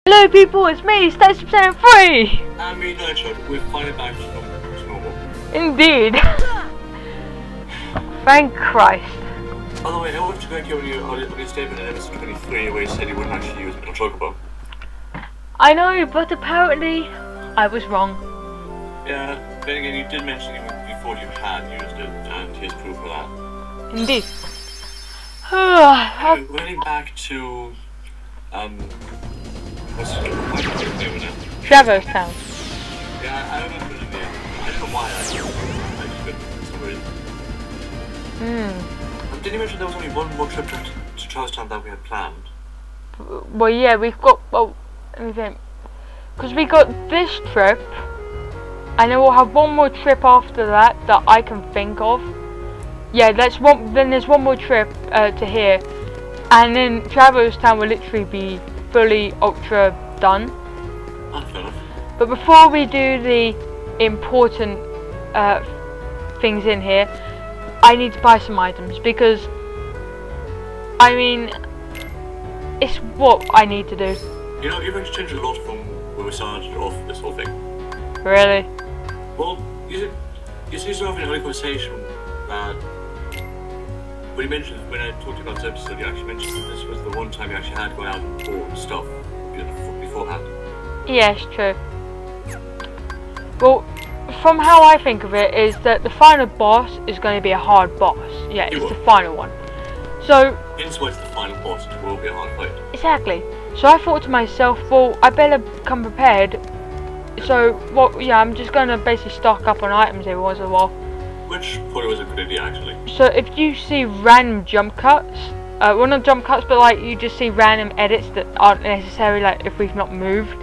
Hello people, it's me, Stats 3! And me, Nightshot, we're finally back to normal. Indeed. Thank Christ. By the way, I wanted to correct you on your statement in episode 23 where you said you wouldn't actually use a chocobo. I know, but apparently I was wrong. Yeah, then again, you did mention you thought you had used it, and here's proof of that. Indeed. Anyway, we're heading back to, what's his name now? Traverse Town. Yeah, I don't know what it is. I don't know why I just couldn't, for some reason. Didn't you mention there was only one more trip to Charlestown that we had planned? Well, yeah, we've got, well, let me think. Because we got this trip, and then we'll have one more trip after that I can think of. Yeah, then there's one more trip to here, and then Traverse Town will literally be fully ultra done. Fair enough. But before we do the important things in here, I need to buy some items because, I mean, it's what I need to do. You know, you've actually changed a lot from when we started off this whole thing. Really? Well, you see sort of in an early conversation that when I talked about this episode, you actually mentioned that this was the one time you actually had gone out and bought stuff beforehand. Yeah, it's true. Well, from how I think of it is that the final boss is going to be a hard boss. Yeah, it's the final one. So, hence why it's the final boss, it will be a hard fight. Exactly. So I thought to myself, well, I better come prepared. So, well, yeah, I'm just going to basically stock up on items every once in a while. Which probably was a good idea, actually. So if you see random jump cuts, well, not jump cuts, but like you just see random edits that aren't necessary, like if we've not moved,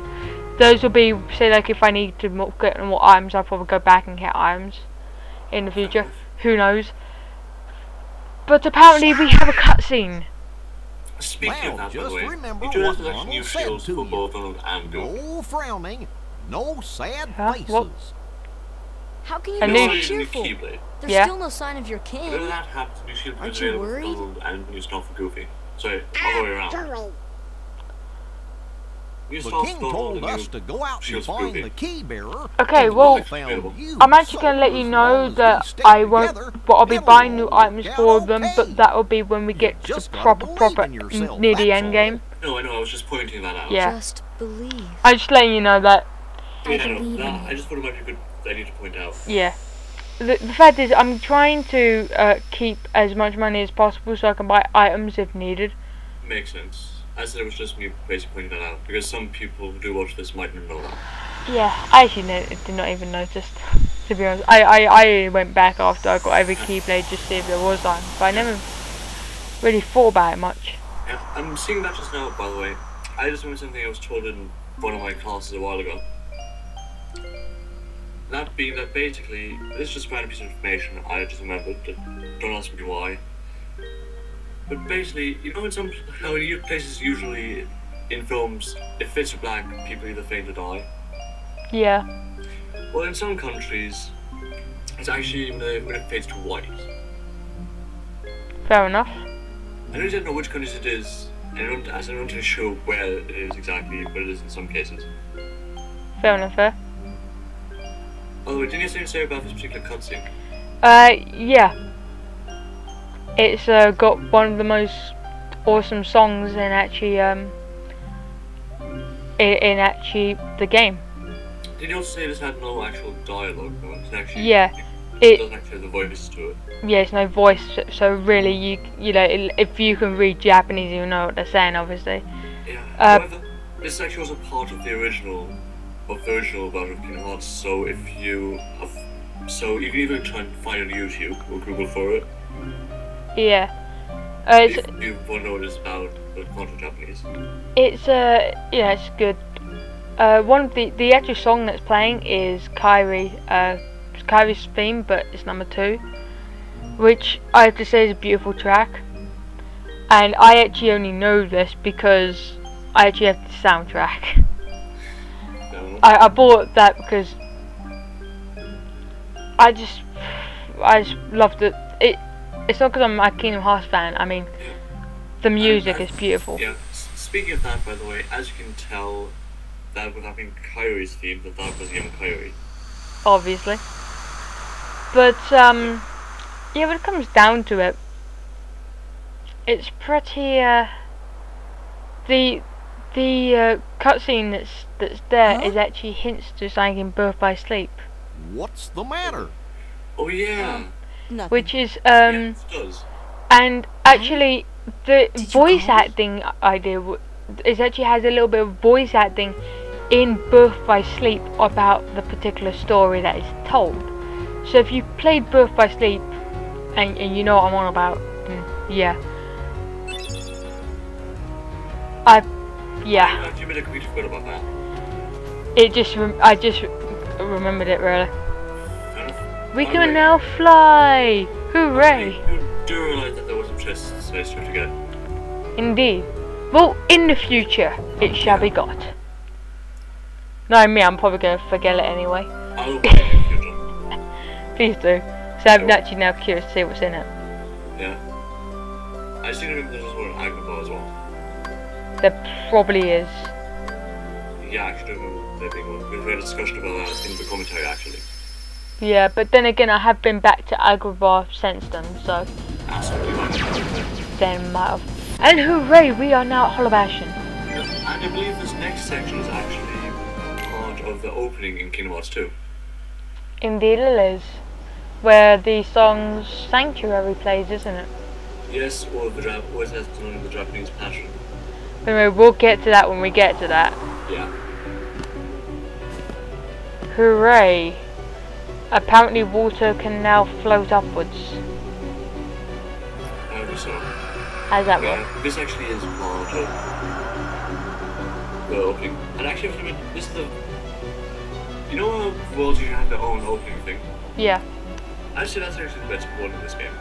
those will be, say, like if I need to get more items, I'll probably go back and get items in the future. Who knows? But apparently we have a cutscene. Speaking of that, by the way, you do have some new shields for both Donald and Goofy. No frowning, no sad faces. What? How can you And be new so cheerful? There's still no sign of your kin. Whether that happens, new shield Aren't is you available for worried? Donald and new stuff for Goofy. Sorry, all the way around. New The stuff king for Donald told and us new to go out and shields for find Goofy. the key bearer. Okay, well, I'm actually going to let you know that I won't, but I'll be buying new items for them, but that will be when we get to the proper, near the end game. No, I know, I was just pointing that out. Yeah. Just believe. I'm just letting you know that. I just thought it might be a good idea to point out. Yeah. The fact is, I'm trying to keep as much money as possible so I can buy items if needed. Makes sense. I said it was just me basically pointing that out, because some people who do watch this might not know that. Yeah, I actually did not even notice, to be honest. I went back after I got every keyblade just to see if there was one, but I never really thought about it much. Yeah, I'm seeing that just now, by the way. I just remember something I was told in one of my classes a while ago. That being that basically, this is just a random piece of information I just remembered, don't ask me why. But basically, you know how in places usually, in films, if it's black, people either faint or die? Yeah. Well, in some countries, it's actually when it fades to white. Fair enough. I really don't know which countries it is, and I don't really show where it is exactly, but it is in some cases. Fair enough, fair. By the way, didn't you say about this particular cutscene? Yeah. It's got one of the most awesome songs in actually the game. Did you also say this had no actual dialogue though? It's actually, Yeah. It doesn't actually have the voice to it. Yeah, it's no voice, so really you know, if you can read Japanese, you know what they're saying, obviously. Yeah. However, this actually was a part of the original version of Kingdom Hearts. So if you you can even try and find it on YouTube or Google for it. Yeah. If you want to know what it's about, but it's not in Japanese. It's yeah, it's good. One of the actual song that's playing is Kairi's theme, but it's number 2, which I have to say is a beautiful track. And I actually only know this because I actually have the soundtrack. I bought that because I just loved it. It's not because I'm a Kingdom Hearts fan. I mean, the music is beautiful. Yeah. speaking of that, by the way, as you can tell, that would have been Kyrie's theme, that was young Kyrie. Obviously. But, yeah, when it comes down to it, it's pretty, the cutscene that's there is actually hints to something in Birth by Sleep. What's the matter? Oh yeah. Nothing. Which is, Yeah, it does. and actually, the Did you voice call me? acting idea is actually has a little bit of voice acting in Birth by Sleep about the particular story that is told. So if you played Birth by Sleep, and you know what I'm on about, yeah. I actually made a complete forgot about that. I just remembered it really. Fair enough. We By the can way, now fly! Hooray! You do realise that there was some chest space to get. Indeed. Well, in the future, it shall be got. No, me, I'm probably going to forget it anyway. I will buy it in the future. Please do. So I'm actually now curious to see what's in it. Yeah. I just remember there's also an Agrabah as well. There probably is. Yeah, I actually do remember there being one. We had a discussion about that in the commentary actually. Yeah, but then again, I have been back to Agrabah since then, so Absolutely right. then might have. And hooray, we are now at Hollow Bastion. And I believe this next section is actually part of the opening in Kingdom Hearts 2. Indeed it is. Where the song Sanctuary plays, isn't it? Yes, or it has to know the Japanese passion. Anyway, we'll get to that when we get to that. Yeah. Hooray. Apparently water can now float upwards. However, so. How's that work? Yeah, this actually is part of the opening. And actually, this is the. You know how worlds usually have their own opening thing? Yeah. I'd say that's actually the best one in this game.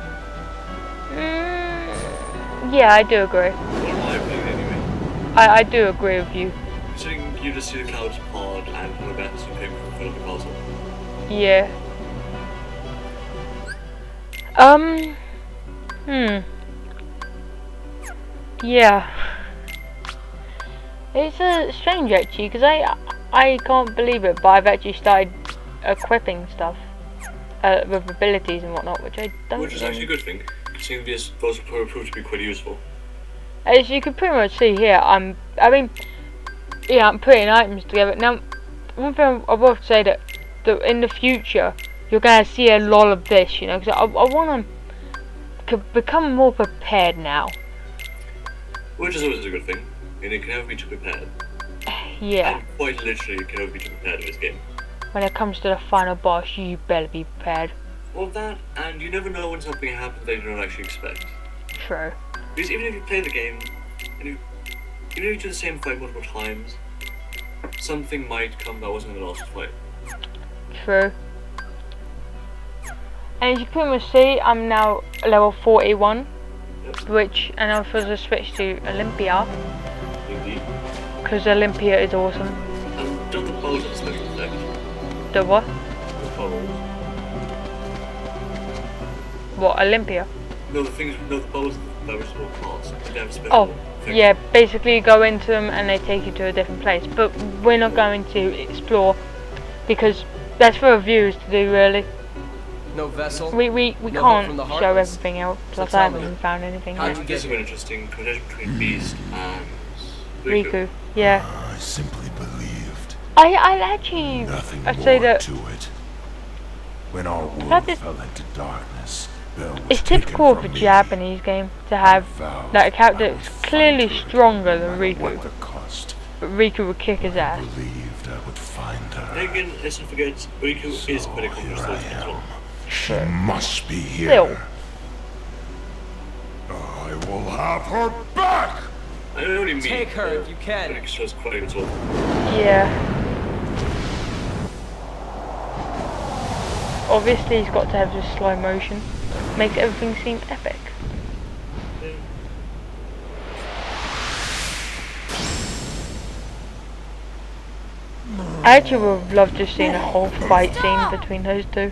Yeah, I do agree. Well, in my opinion, anyway. I do agree with you. Considering you just see the clouds part and the bats you pick from the castle. Yeah. Yeah. It's strange actually, because I can't believe it, but I've actually started equipping stuff with abilities and whatnot, which I don't. Which is actually a good thing, considering those will prove to be quite useful. As you can pretty much see here, I'm putting items together. Now, one thing I will say that in the future, you're going to see a lot of this, you know, because I want to become more prepared now. Which is always a good thing, and it can never be too prepared. Yeah. And quite literally, it can never be too prepared in this game. When it comes to the final boss, you better be prepared. Well, that, and you never know when something happens that you don't actually expect. True. Because even if you play the game, and even if you do the same fight multiple times, something might come that wasn't in the last fight. True. And as you can pretty much see, I'm now level 41, which, and I'm supposed to switch to Olympia, Indeed. because Olympia is awesome. And don't the bows have a special effect? The what? The bows. What, Olympia? No, the bows that were small parts. They have a special Oh, effect. yeah, basically you go into them and they take you to a different place. But we're not going to explore, because that's for reviewers to do, really. No vessel. We No help can't from the show Heartless? everything else, So plus tell I haven't me, even found anything how'd yet. you This get is here? very interesting. Conversation between Beast and Riku. Riku, yeah. I simply believed I actually, nothing I'd more say that to it. When our world That is- fell into darkness, Belle was it's taken typical of from a me. Japanese game to have Vowed like a character I would that's find clearly her, stronger no than matter what Riku, the cost. but Riku would kick his ass. Believed I would find her. Then again, let's not forget, Riku is quite accomplished here I as well. She must be here. Still. I will have her back. I don't know what you mean. Take her if you can. Riku shows quite as well. Yeah. Obviously he's got to have this slow motion. Makes everything seem epic. I actually would have loved to have seen a whole fight scene between those two.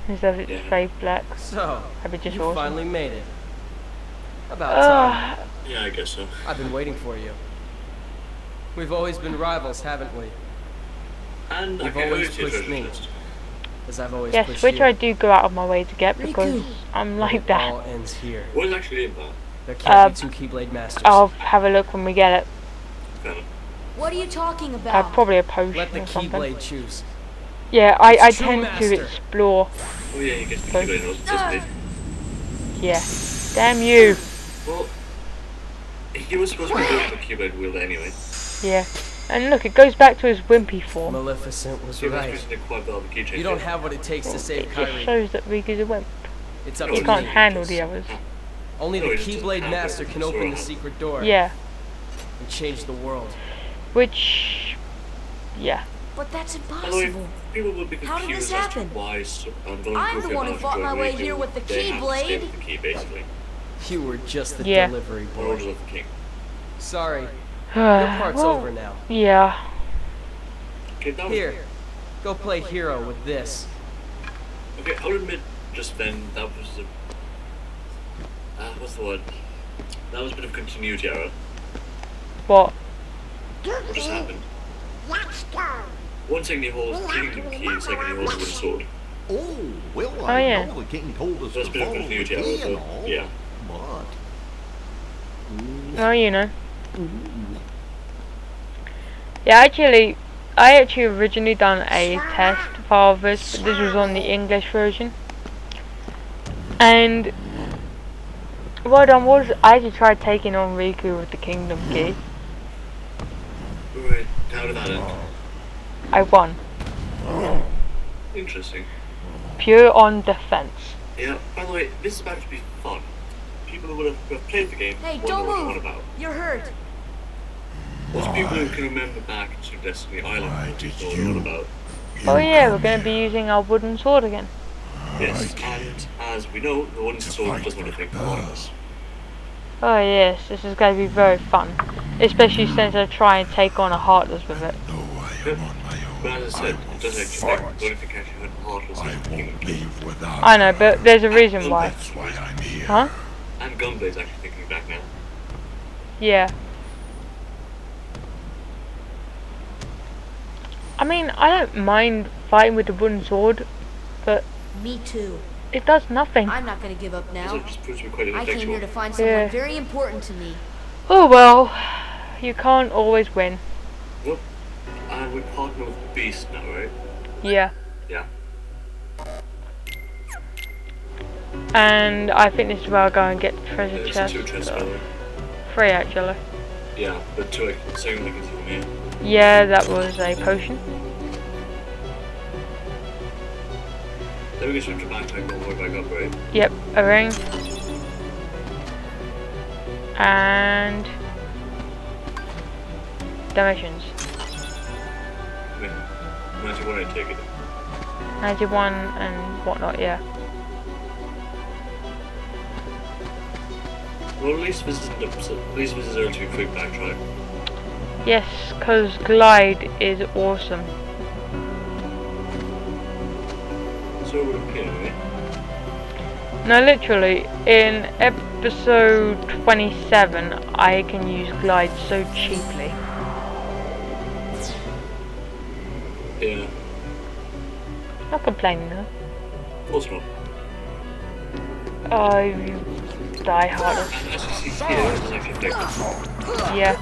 Instead of it's fade black. So, That'd be just you awesome. finally made it. About time. Yeah, I guess so. I've been waiting for you. We've always been rivals, haven't we? And You've I can always always see a pushed treasure me. chest. As I've always Yes, pushed which you. I do go out of my way to get because Riku. I'm But like it that. all ends here. What is actually in that? There can't be two Keyblade Masters. I'll have a look when we get it. Fair enough. What are you talking about? Probably a potion Let the or something. Keyblade choose. Yeah, It's I true, tend master. to explore. Oh yeah, you get the But- Keyblade notes, doesn't he? Yeah. Damn you. Well, he was supposed to be doing the Keyblade wielder anyway. Yeah. And look, it goes back to his wimpy form. Maleficent was He was right. using quite well the keychain. You don't have what it takes to It save just Kyrie. shows that Riku's a wimp. It's up No, to He it can't me. handle the others. Only No, the it just doesn't Keyblade have Master it. can Sort open the of. secret door Yeah. and change the world. Which... Yeah. But that's By the way, impossible. people would be How did confused this as to happen? why I'm the one who fought my way here with the They have to stay Keyblade. with the key, basically. You were just the Yeah. delivery Or boy. orders of the king. Sorry, your part's Well, over now. yeah. Okay, that was, Here, go play hero with this. okay, I'll admit just then that was a... what's the word? That was a bit of continuity error. What? What just happened? One second he holds the kingdom key, second he holds the wooden sword. Oh, well, Oh, I yeah. know the king told us That's to a bit of follow the continuity key error, and but all, yeah. but... Oh, you know. Yeah, actually, I actually originally done a test for this, but this was on the English version. And what I done was, I actually tried taking on Riku with the Kingdom Key. Right, how did that end? I won. Interesting. Pure on defense. Yeah, by the way, this is about to be fun. People who have played the game Hey, wonder don't what it's all move. about. You're hurt. Most people who can remember back to Destiny Why Island did know what it's all about. Oh yeah, we're going to be using our wooden sword again. Yes, and as we know, the wooden sword does not affect the us. Oh yes, this is going to be very fun. Especially since I try and take on a Heartless with it. Though I am on my own, But as I said, it doesn't actually affect, the only thing actually hurt Heartless I is the Kingdom won't Key. leave without I know, but there's a reason why. That's why I'm here. Huh? And Gunblade's actually thinking back now. Yeah. I mean, I don't mind fighting with the wooden sword, but Me too. it does nothing. I'm not gonna give up So now. it just proves to be quite I came here to ineffectual. find someone Yeah. very important to me. Oh well, you can't always win. Nope. And we partner with Beast now, right? Yeah. Yeah. And I think this is where I'll go and get the treasure There's chest. 2 chests, by the way. 3 actually. Yeah, but 2 second I can see from here. Yeah, that was a potion. Then we can switch to backpack all the way back up, right? Yep, a ring. And dimensions. Wait, 91 I take it. 91 and whatnot, yeah. Well, at least this isn't at least this is a relatively quick backtrack. Yes, because Glide is awesome. So it would appear, right? No, literally, in episode 27, I can use Glide so cheaply. Yeah. Not complaining though. Of course not. Oh, you die harder. And as you see here, it is actually effective. Yeah.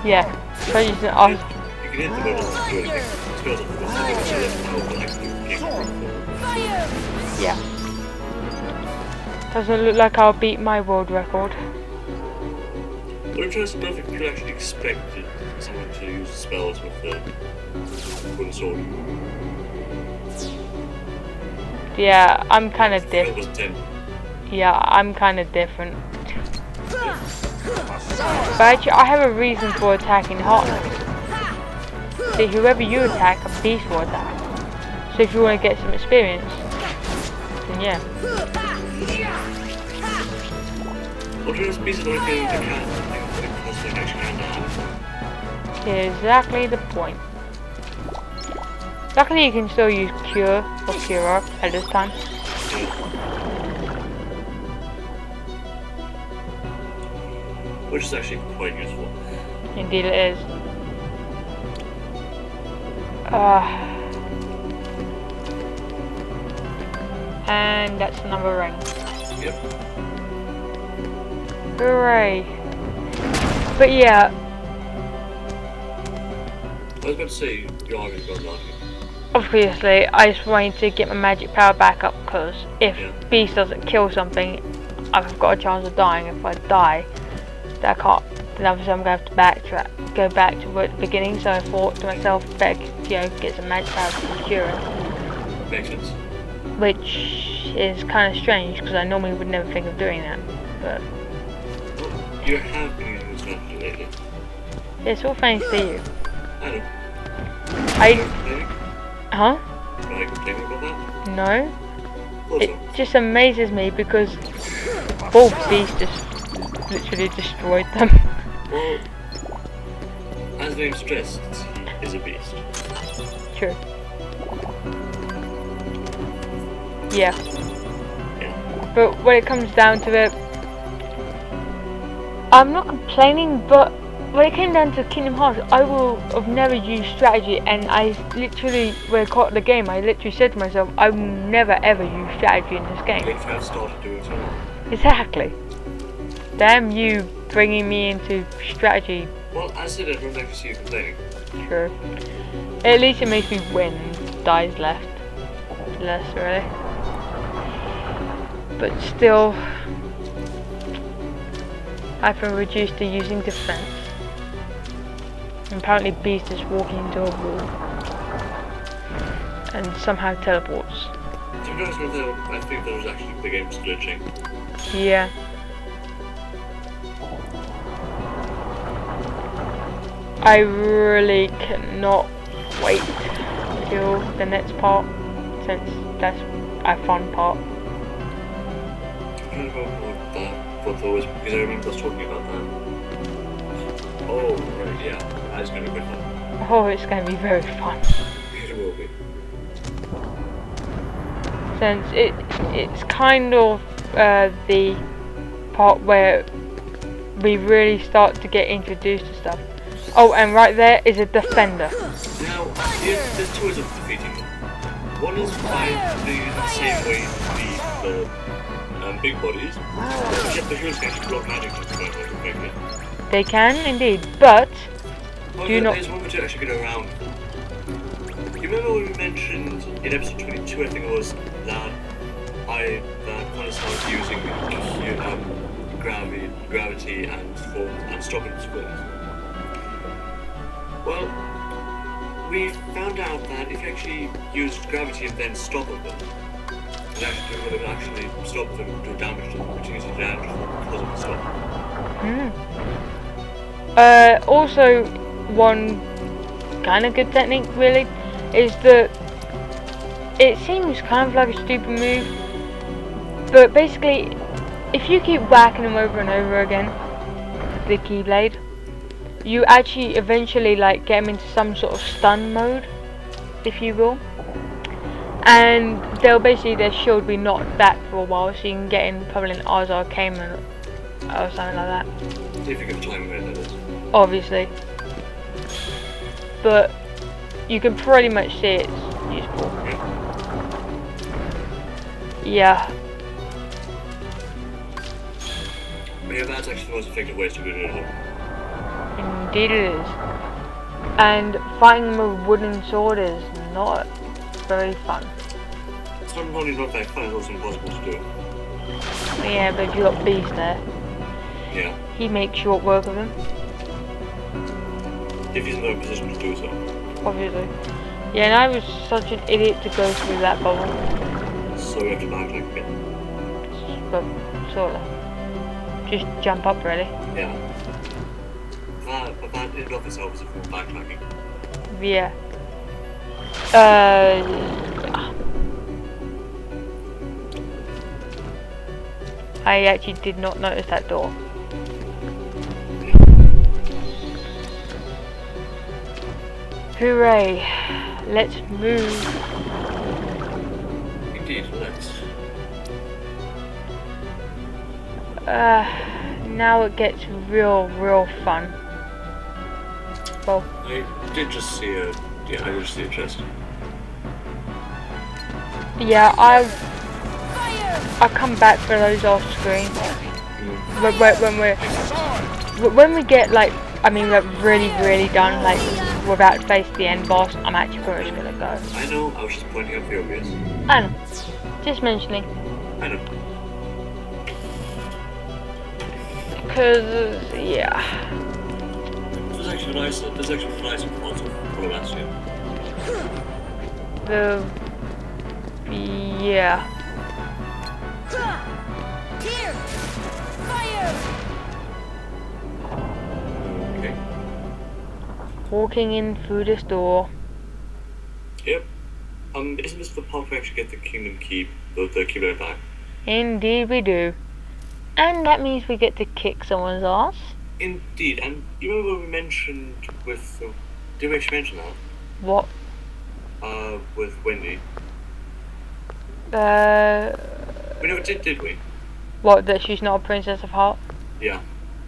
Yeah. So you can ask. You can hit the button and do anything. It's built up to the actually Yeah. Doesn't look like I'll beat my world record. I'm trying to know if you could actually expect someone to use spells with the wooden sword. Yeah, I'm kind of It different. was 10. Yeah, I'm kind of different. But actually, I have a reason for attacking Heartless. See, whoever you attack, a beast will attack. So if you want to get some experience, then yeah. Ultra's beast is only getting the cat. That's like actually kind of Exactly the point. Luckily, you can still use Cure or Cure at this time. which is actually quite useful. Indeed it is. And that's another ring. Yep. Hooray. But yeah. I was about to say, you are going to go lucky. Obviously, I just wanted to get my magic power back up because if Beast doesn't kill something, I've got a chance of dying. If I die, then I can't. Then obviously I'm going to have to go back to the beginning. So I thought to myself, better, get some magic power to cure it. Makes sense. Which is kind of strange because I normally would never think of doing that. But well, you have been using this strategy lately. it's all thanks to you. I know. Huh? Are you complaining about that? No. Also, It just amazes me because Bulb Beast just literally destroyed them. well, as the name suggests, he is a beast. True. Yeah. But when it comes down to it, I'm not complaining, but when it came down to Kingdom Hearts, I will have never used strategy, and I literally, when I caught the game, I literally said to myself, I will never ever use strategy in this game. If I've started doing so. Exactly. Damn you bringing me into strategy. Well, as I said, I don't like to see you complaining. Sure. At least it makes me win and dies less, really. But still, I've been reduced to using defense. And apparently Beast is walking into a wall and somehow teleports. To be honest with you, I think that was actually the game's glitching. Yeah. I really cannot wait till the next part, since that's a fun part. I don't know what that was, because I remember us talking about that. Oh, right, yeah. That is going to be good fun. Oh, it's going to be very fun. It will be. Since it's kind of the part where we really start to get introduced to stuff. Oh, and right there is a defender. Now, there's two ways of defeating them. One is by the same way to defeat the big bodies. Except the heroes can actually block magic just to break it. They can indeed, but do not. There's one way to actually get around them. You remember when we mentioned in episode 22, I think it was, that Connor started using gravity and stopping spins. Well, we found out that if you actually used gravity and then stop them, it would actually stop them and do damage to them, which is damage because of the stop. Also, one kind of good technique really is that it seems kind of like a stupid move, but basically, if you keep whacking them over and over again, the Keyblade, you actually eventually like get them into some sort of stun mode, if you will, and they'll basically, their shield be knocked back for a while, so you can get in probably an Oz Arcane or something like that. If you can time it, that is. Obviously, but you can pretty much see it's useful. Yeah. But yeah, that's actually the most effective way to do it. Indeed it is. And fighting them with a wooden sword is not very fun. It's not only not very fun, it's also impossible to do. Yeah, but if you got Beast there, Yeah. he makes short work of him, If he's in a position to do so. obviously. Yeah, and I was such an idiot to go through that bubble. So we have to backtrack again. But sort of. Just jump up really. Yeah. But that in and of itself is a form of backtracking. Yeah. I actually did not notice that door. Hooray! Let's move. Indeed, let's. now it gets real fun. Well, I did just see a chest. yeah, I'll come back for those off screen. When we get like, I mean, like really done, like without to face the end boss, I'm actually pretty much gonna go. I know. I was just pointing out the obvious. I know. Just mentioning. I know. Cause yeah. There's actually nice parts of last year. Yeah. Here! Fire! Okay. Walking in through this door. Yep. Isn't this the part where we actually get the kingdom key, the keyblade back? Indeed we do. And that means we get to kick someone's ass. Indeed, and you remember we mentioned with, did we actually mention that? What? With Wendy. We never did we? What, that she's not a princess of heart? Yeah.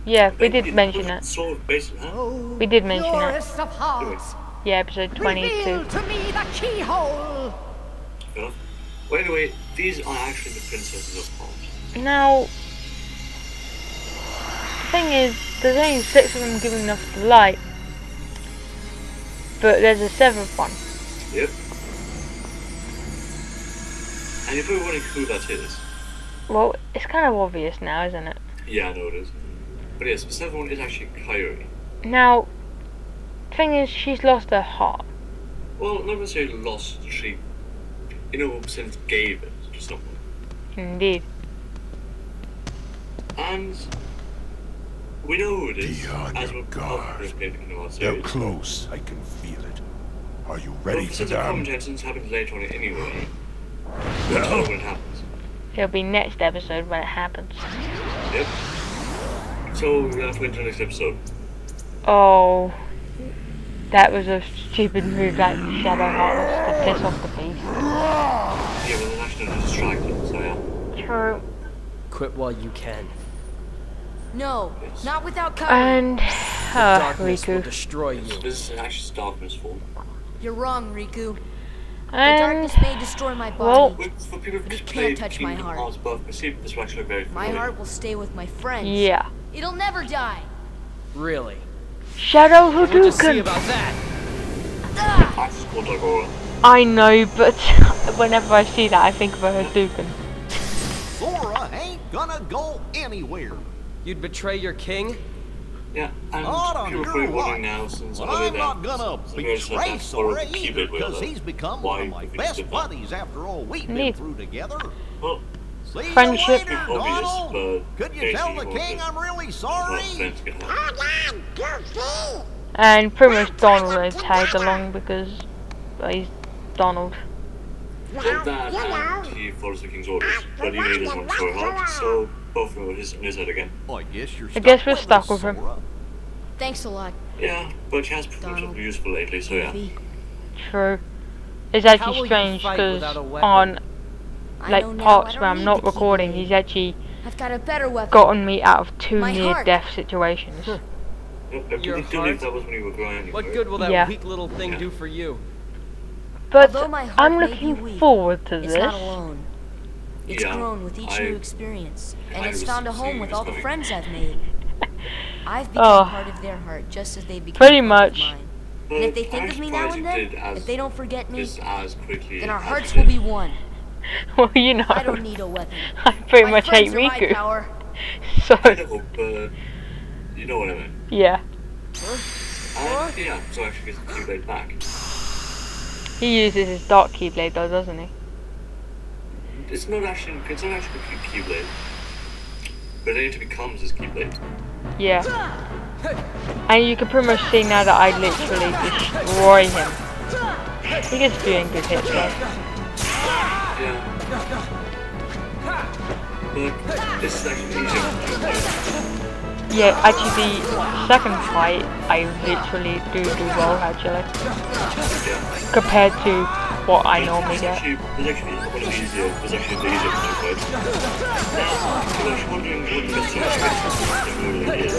Yeah, we did mention that. Sort of based on that. We did mention that. Purest of hearts, Yeah, episode 22. reveal to me the keyhole. Fair enough. Well, anyway, these are actually the princesses of heart. Now, the thing is, there's only 6 of them giving enough light. But there's a 7th one. Yep. And if we were wondering who that is. Well, it's kind of obvious now, isn't it? Yeah, I know it is. But yes, the 7th one is actually Kairi. Now, the thing is, she's lost her heart. Well, not necessarily lost, she, in a sense, gave it to someone. Indeed. And we know who it is, Be on as your we're guard. in our They're series. close. I can feel it. Are you ready Well, for since the them? commentations happens later on anyway, we'll tell you when it happens. It'll be next episode when it happens. Yep. So we're gonna have to wait until next episode. Oh, that was a stupid move, like Shadow Heartless, to piss off the beast. Yeah, well, they're actually not distracted, so yeah. True. Quit while you can. No, Yes. not without cover. And, Darkness will Riku. destroy you. This is actually Darkness fault. You're wrong, Riku. The And, darkness may destroy my body. well, For people who But it just can't played touch my Kingdom heart. Hearts above, perceive this will actually look very My familiar. heart will stay with my friends. yeah. It'll never die. Really? Shadow We'll just see Hadouken! about that. That's called Agora. I know, but whenever I see that, I think of a Hadouken. Sora ain't gonna go anywhere. You'd betray your king? Yeah, and Not on people are your probably watch. wondering now, since But other I'm than not gonna betray Sora either, because he's become one of my best buddies after all we've been Indeed. through together. Well, See you Friendship. later, obvious, Donald. but Could you tell the basically king what I'm really the sorry? offense can happen. And pretty much Donald is tagged along because he's Donald. Well, that and he follows the king's orders, but he really doesn't want to Sora hard, so both of them are on his head again. I guess you're I guess stuck we're with stuck us, with him. Sora. Thanks a lot. Yeah, but she has proven herself Donald. useful lately, so yeah. Baby. True. It's How actually will you strange fight because without a weapon? on I like know now I parts don't where I'm need not the recording, keyblade. he's actually I've got a better weapon. gotten me out of 2 My near heart. death situations. I Your believe heart? that was when you were grinding. What right? good will that Yeah. weak little thing Yeah. do for you? But Although my heart I'm may be looking weak, forward to It's this. not alone. It's Yeah, grown with each I new experience, and kind it's of found a was home seeing with this all the coming. friends I've made. I've become Oh. part of their heart just as they become Pretty part of much. mine. But And if they I'm think of me now surprised and you then, did as, if they don't forget me, just as quickly then our as hearts you will did. be one. Well, you know, I don't need a weapon. I pretty My much hate friends are my Riku. power. So, I know, but you know what I mean. yeah. And yeah, so actually gets the Keyblade back. He uses his dark keyblade though, doesn't he? It's not actually a Keyblade, but it becomes his Keyblade. Yeah. And you can pretty much see now that I literally destroy him. He gets doing good hits though. Yeah. But this is actually easier to do. Yeah, actually the second fight, I literally do well actually. Yeah. Compared to what I normally get. There's actually one of the easier. There's actually the easier to fight. Now, I'm actually wondering what the best system really is.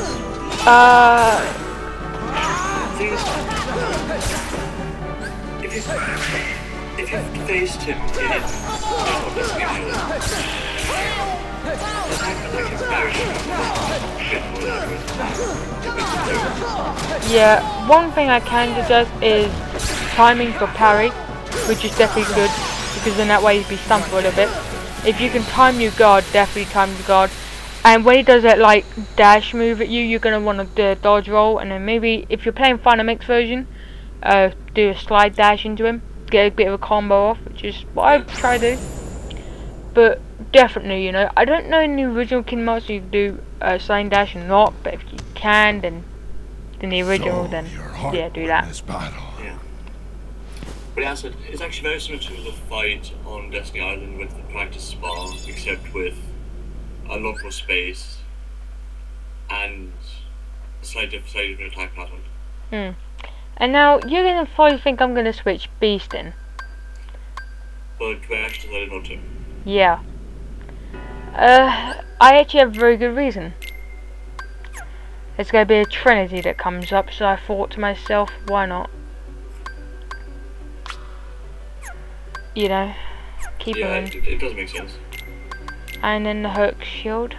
Thing is, if you faced him in it, yeah, one thing I can suggest is timing for parry, which is definitely good, because then that way you'd be stunned for a little bit. If you can time your guard, definitely time your guard. And when he does that like dash move at you, you're going to want to do a dodge roll, and then maybe if you're playing Final Mix version, do a slide dash into him, get a bit of a combo off, which is what I try to do. But definitely, you know, I don't know in the original Kingdom Hearts you can do slide dash or not, but if you can, then in the original, then yeah, do that. Yeah. But yeah, so it's actually very similar to the fight on Destiny Island with the practice spa, except with a lot more space and a slightly different attack pattern. And now you're gonna probably think I'm gonna switch Beast in. But we actually decided not to. Yeah. I actually have a very good reason. There's gonna be a Trinity that comes up, so I thought to myself, why not? You know, keep her in. It does make sense. And then the Herc shield.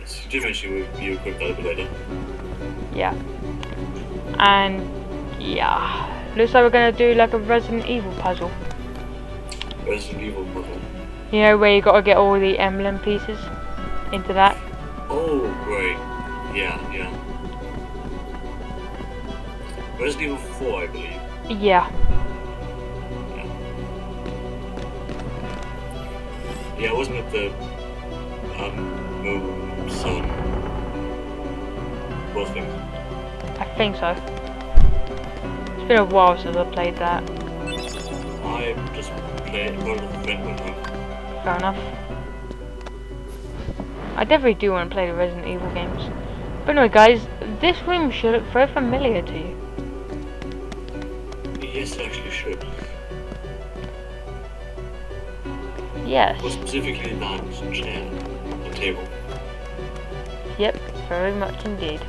Yes, you did mention you equipped that a bit later. Yeah. And yeah, looks like we're gonna do like a Resident Evil puzzle. Resident Evil puzzle. You know, where you gotta get all the emblem pieces into that. Oh, right. Yeah. Resident Evil 4, I believe. Yeah. Yeah, wasn't it the moon, sun, those things? I think so. It's been a while since I played that. I just played one of the friend one time. Fair enough. I definitely do want to play the Resident Evil games. But anyway guys, this room should look very familiar to you. Yes, it actually should. Yes. More specifically that chair, the table. Yep, very much indeed.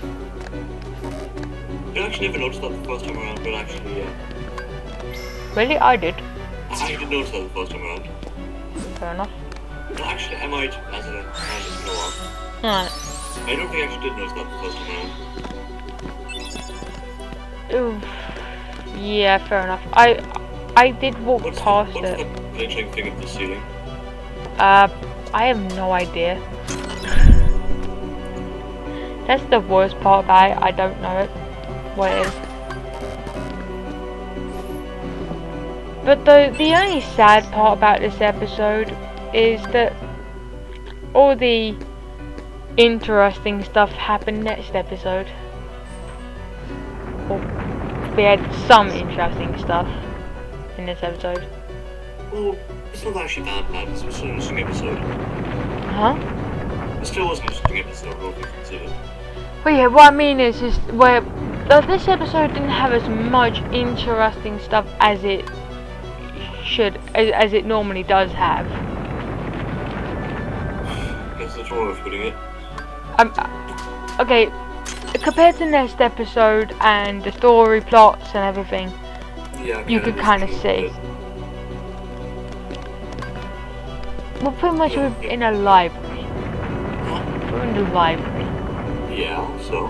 I actually never noticed that the first time around, but actually, Really? I did. I did notice that the first time around. Fair enough. Well, actually, I might, as a random go off. Alright. I don't think I actually did notice that the first time around. Ooh. Yeah, fair enough. I did walk past what's it. the glitching thing at the ceiling? I have no idea. That's the worst part about it. I don't know it. What it is. But the only sad part about this episode is that all the interesting stuff happened next episode. Well, we had some interesting stuff in this episode. Well, it's not actually that bad. It was an interesting episode. Huh? It still was an interesting episode, all things considered. Well, yeah, what I mean is where this episode didn't have as much interesting stuff as it should, as it normally does have. That's the wrong way of putting it. Okay, compared to next episode and the story plots and everything, Yeah, you could kind of see. We're pretty much in a library. We're in the library. Yeah, so?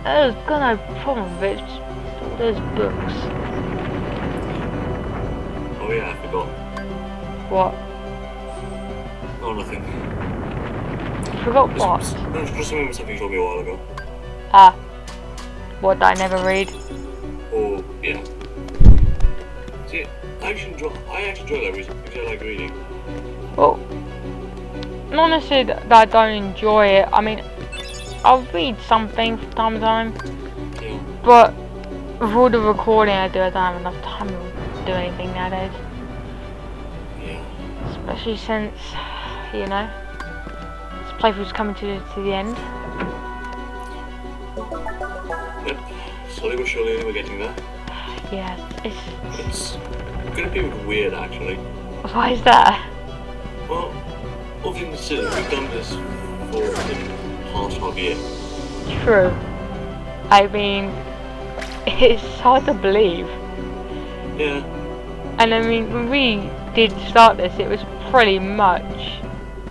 There's gonna have a problem with it. There's books. Oh yeah, I forgot. What? Oh, nothing. Forgot what? Just remember something you told me a while ago. Ah. What I never read. Oh, yeah. See, I actually enjoy libraries because I like reading. Well, not necessarily that I don't enjoy it. I mean, I'll read something from time to time. Yeah. But with all the recording I do, I don't have enough time to do anything nowadays. Yeah. Especially since, you know, this playthrough's coming to the end. Yep. Slowly but surely we're getting there. Yeah, It's gonna be a bit weird actually. why is that? Well, all things considered, we've done this for the past half year. True. I mean, it's hard to believe. Yeah. And I mean, when we did start this, it was pretty much,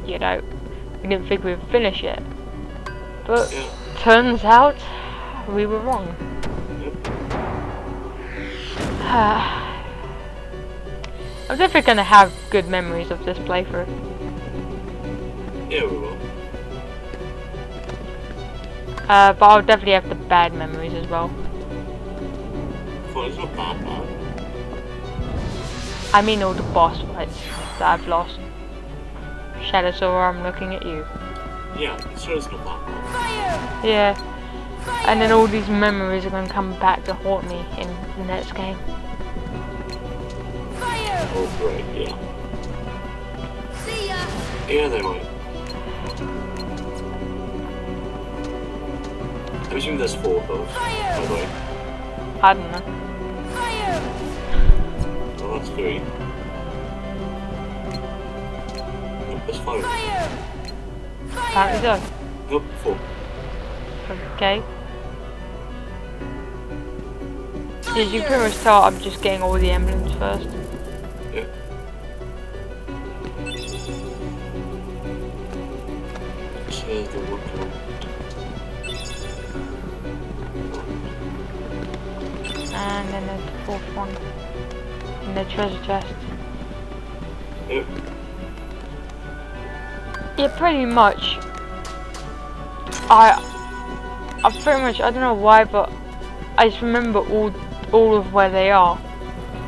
you know, we didn't think we'd finish it. But Yeah. turns out we were wrong. I'm definitely gonna have good memories of this playthrough. Yeah, we will. But I'll definitely have the bad memories as well. Well, it's not bad, man. I mean all the boss fights that I've lost. Shadow Sora, I'm looking at you. Yeah, so it's not that bad. Yeah. And then all these memories are going to come back to haunt me in the next game. Oh, great, yeah. See ya. Yeah, they might. I'm assuming there's 4 of those, by the way. I don't know. Well, that's 3. Nope, there's 5. Apparently so. Nope, 4. Okay. As you can pretty much tell, I'm just getting all the emblems first. Yeah. So there's the one. And then there's the 4th one. In the treasure chest. Yep. Yeah, pretty much. I pretty much, I don't know why, but I just remember all of where they are.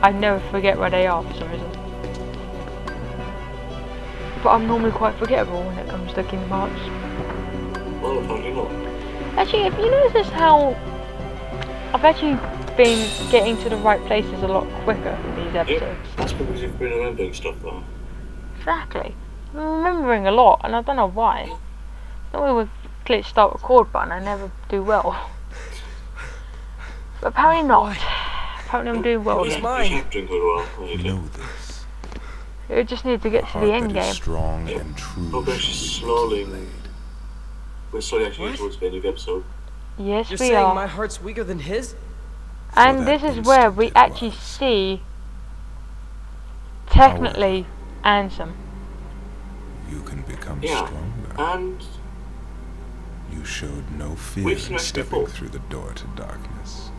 I never forget where they are for some reason. But I'm normally quite forgettable when it comes to Kingdom Hearts. Well, apparently not. Actually, have you noticed how I've actually been getting to the right places a lot quicker in these episodes? Yep. That's because you've been remembering stuff, though. Exactly. I'm remembering a lot, and I don't know why. Normally with click start record button, I never do well. But apparently not. Apparently I'm doing well Who's again. mine? You're doing good well. You know this. We just need to get to Heart the that end is game. strong and true. Oh, we're actually slowly. We're slowly actually What? towards the end of the episode. Yes, You're we saying are. my heart's weaker than his? And For this that is where we instant it actually was. see technically Ansem. You can become Yeah. stronger. And You showed no fear We've in seen it stepping before. through the door to darkness.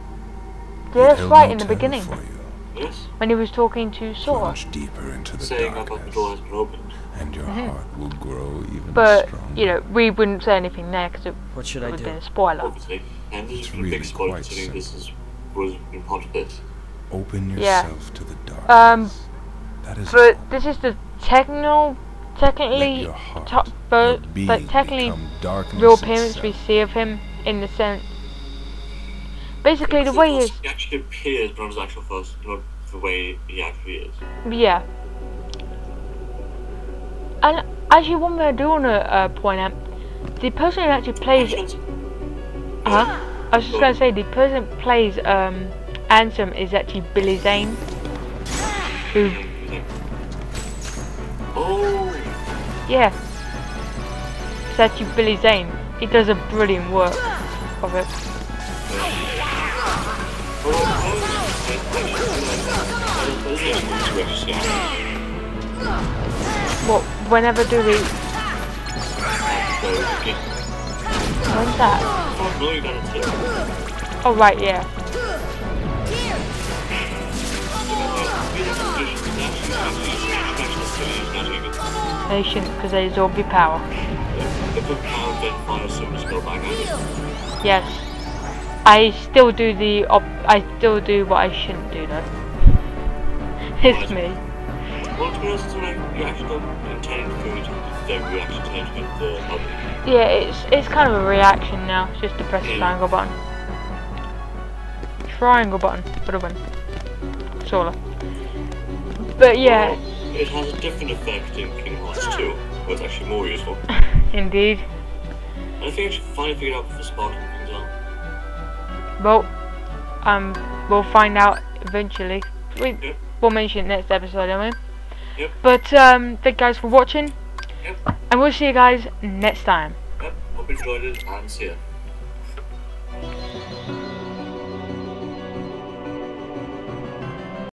Yeah, It that's held right no in the terror beginning for you. yes, when he was talking to Sora. Plunge deeper into the saying about the darkness, door has been opened. and your heart will grow even But stronger. you know, we wouldn't say anything there because it What should would I have do? been a spoiler. Obviously. And this It's is a big really spoiler quite considering this simple. was been part of this. Open Yeah. yourself to the darkness. That is But all. this is the Let technically, your heart, but your being like technically become darkness real appearance we itself. see of him in the sense. Basically, the way he is. He actually appears, but on his actual first, not the way he actually is. Yeah. And actually, one thing I do want to point out, the person who actually plays. Huh? I was just gonna say the person who plays Ansem is actually Billy Zane, who Oh, yeah, it's actually Billy Zane. He does a brilliant work of it. What? Whenever do we? When's that? Oh right, yeah. They shouldn't, because they absorb your power. Yes. I still do I still do what I shouldn't do though. It's me. Well, to be honest, it's like you actually don't intend for it, then you actually tend to get the other. Yeah, it's kind of a reaction now. It's just to press the triangle button. Triangle button for the win. Sorta. But yeah. Well, it has a different effect in Kingdom Hearts 2, where it's actually more useful. Indeed. And I think I should finally figure out what the sparking things are. Well, we'll find out eventually. Yep. We'll mention it next episode, I mean. Yep. But thank you guys for watching, Yep. and we'll see you guys next time. Yep. Hope you enjoyed it, and see ya.